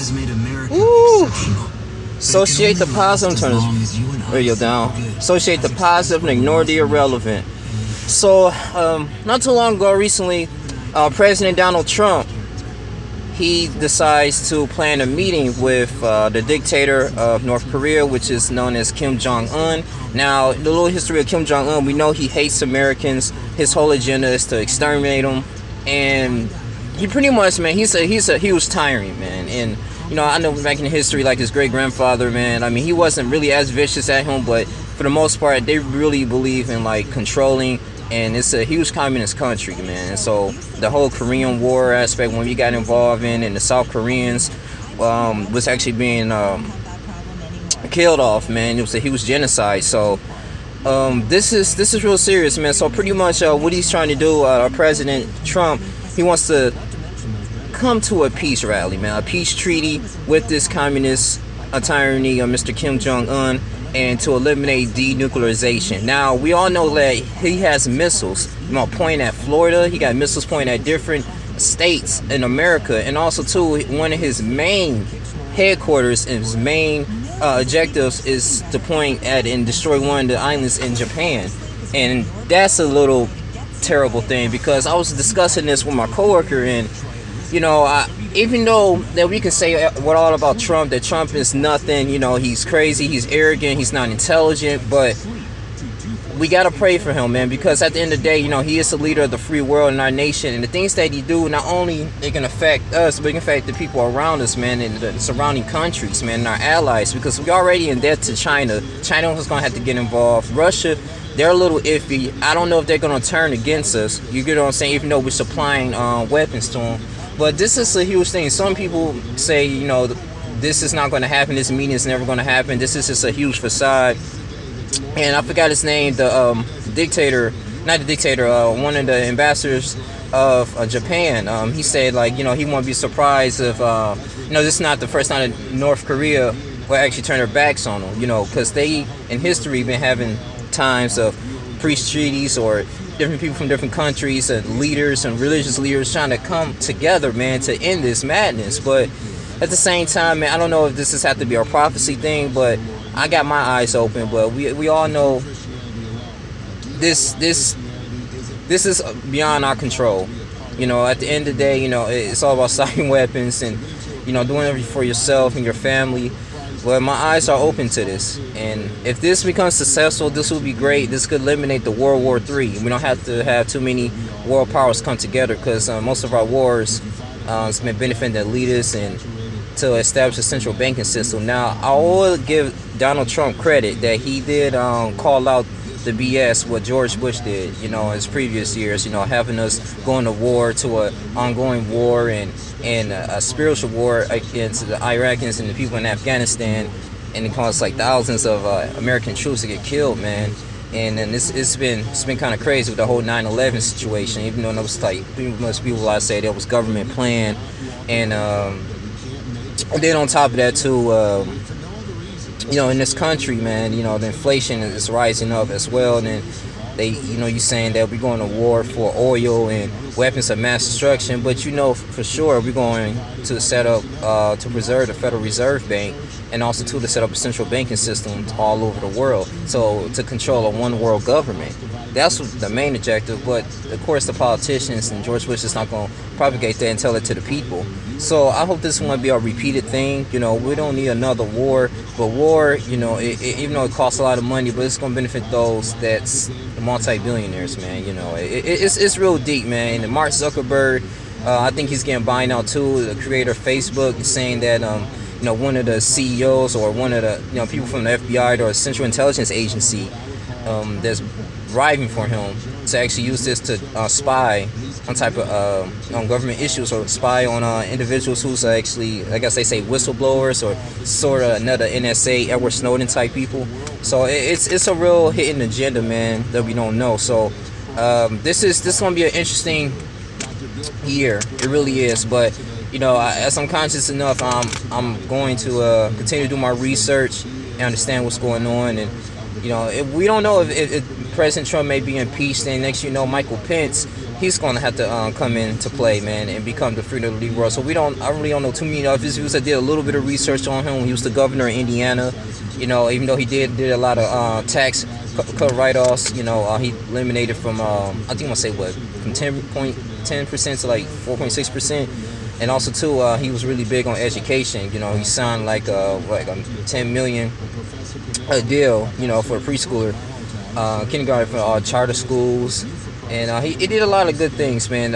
has made America Ooh. exceptional. Associate the positive. Turn this radio down. Associate the positive and ignore the irrelevant. So, not too long ago, recently, President Donald Trump, he decides to plan a meeting with the dictator of North Korea, which is known as Kim Jong Un. Now, the little history of Kim Jong Un, we know he hates Americans. His whole agenda is to exterminate them, and he pretty much, man, he was tiring, man. And you know, I know back in history, like his great grandfather, man. I mean, he wasn't really as vicious at home, but for the most part, they really believe in like controlling. And it's a huge communist country, man. And so the whole Korean War aspect, when we got involved in, and the South Koreans was actually being killed off, man. It was a huge genocide. So this is real serious, man. So pretty much what he's trying to do, President Trump, he wants to come to a peace rally, man, a peace treaty with this communist tyranny of Mr. Kim Jong Un, and to eliminate denuclearization. Now, we all know that he has missiles, pointing at Florida. He got missiles pointing at different states in America. And also, too, one of his main headquarters and his main objectives is to point at and destroy one of the islands in Japan. And that's a little terrible thing, because I was discussing this with my coworker, and you know, even though that we can say what all about Trump, that Trump is nothing, you know, he's crazy, he's arrogant, he's not intelligent, but we got to pray for him, man, because at the end of the day, you know, he is the leader of the free world in our nation, and the things that he do, not only it can affect us, but it can affect the people around us, man, and the surrounding countries, man, and our allies, because we're already in debt to China. China was going to have to get involved. Russia, they're a little iffy. I don't know if they're going to turn against us, you get what I'm saying, even though we're supplying weapons to them. But this is a huge thing. Some people say, you know, this is not going to happen. This meeting is never going to happen. This is just a huge facade. And I forgot his name, the dictator, not the dictator, one of the ambassadors of Japan. He said, like, you know, he won't be surprised if, you know, this is not the first time that North Korea will actually turn their backs on them, you know, because they, in history, been having times of peace treaties or different people from different countries and leaders and religious leaders trying to come together, man, to end this madness. But at the same time, man, I don't know if this has had to be a prophecy thing, but I got my eyes open. But we all know this is beyond our control. You know, at the end of the day, you know, it's all about stopping weapons and, you know, doing everything for yourself and your family. Well, my eyes are open to this, and if this becomes successful, this will be great. This could eliminate the World War III. We don't have to have too many world powers come together, because most of our wars has been benefiting the elitists and to establish a central banking system. Now, I will give Donald Trump credit that he did call out the BS what George Bush did, you know, in his previous years, you know, having us going to war, to an ongoing war, and a spiritual war against the Iraqis and the people in Afghanistan, and it caused like thousands of American troops to get killed, man. And it's been kind of crazy with the whole 9/11 situation, even though it was like most people I say that was government planned, and then on top of that too. You know, in this country, man, you know, the inflation is rising up as well. And then they, you know, you're saying that we're going to war for oil and weapons of mass destruction. But, you know, for sure, we're going to set up to preserve the Federal Reserve Bank, and also to set up a central banking system all over the world. So to control a one world government. That's the main objective. But, of course, the politicians and George Bush is not going to propagate that and tell it to the people. So I hope this won't be a repeated thing. You know, we don't need another war. But war, you know, even though it costs a lot of money, but it's going to benefit those that's multi-billionaires, man. You know, it's real deep, man. And Mark Zuckerberg, I think he's getting buying out too. The creator of Facebook is saying that, you know, one of the CEOs or one of the, you know, people from the FBI or Central Intelligence Agency that's driving for him to actually use this to spy on type of on government issues, or spy on individuals who's actually, I guess they say, whistleblowers, or sort of another NSA, Edward Snowden type people. So it's a real hidden agenda, man, that we don't know. So this gonna be an interesting year. It really is. But you know, as I'm conscious enough, I'm going to continue to do my research and understand what's going on. And you know, we don't know if President Trump may be impeached, and next you know, Michael Pence he's going to have to come into play, man, and become the freedom of the world. So I really don't know too many of his views. I did a little bit of research on him when he was the governor of Indiana. You know, even though he did a lot of tax cut write-offs, you know, he eliminated from I think I want to say what, from 10% to like 4.6%. And also too, he was really big on education. You know, he signed like a $10 million deal, you know, for a preschooler, kindergarten for charter schools, and he did a lot of good things, man.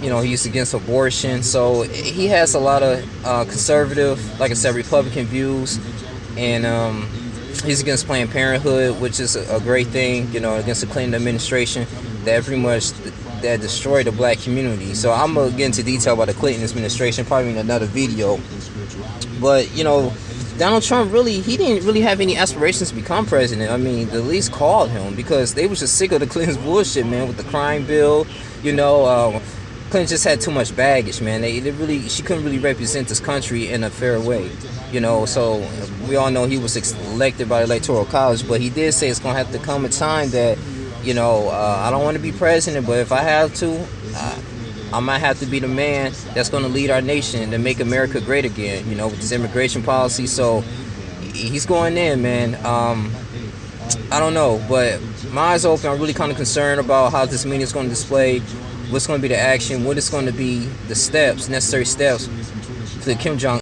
You know, he's against abortion, so he has a lot of conservative, like I said, Republican views, and he's against Planned Parenthood, which is a great thing. You know, against the Clinton administration that pretty much that destroyed the black community. So I'm gonna get into detail about the Clinton administration probably in another video. But you know, Donald Trump he didn't really have any aspirations to become president. I mean, the least called him because they was just sick of the Clintons bullshit, man, with the crime bill. You know, Clinton just had too much baggage, man. She couldn't really represent this country in a fair way. You know, so we all know he was elected by the Electoral College, but he did say it's gonna have to come a time that, you know, I don't want to be president, but if I have to, I might have to be the man that's going to lead our nation to make America great again, you know, with this immigration policy. So he's going in, man. I don't know, but my eyes open. I'm really kind of concerned about how this meeting is going to display, what's going to be the action, what is going to be the steps, necessary steps for Kim Jong Un.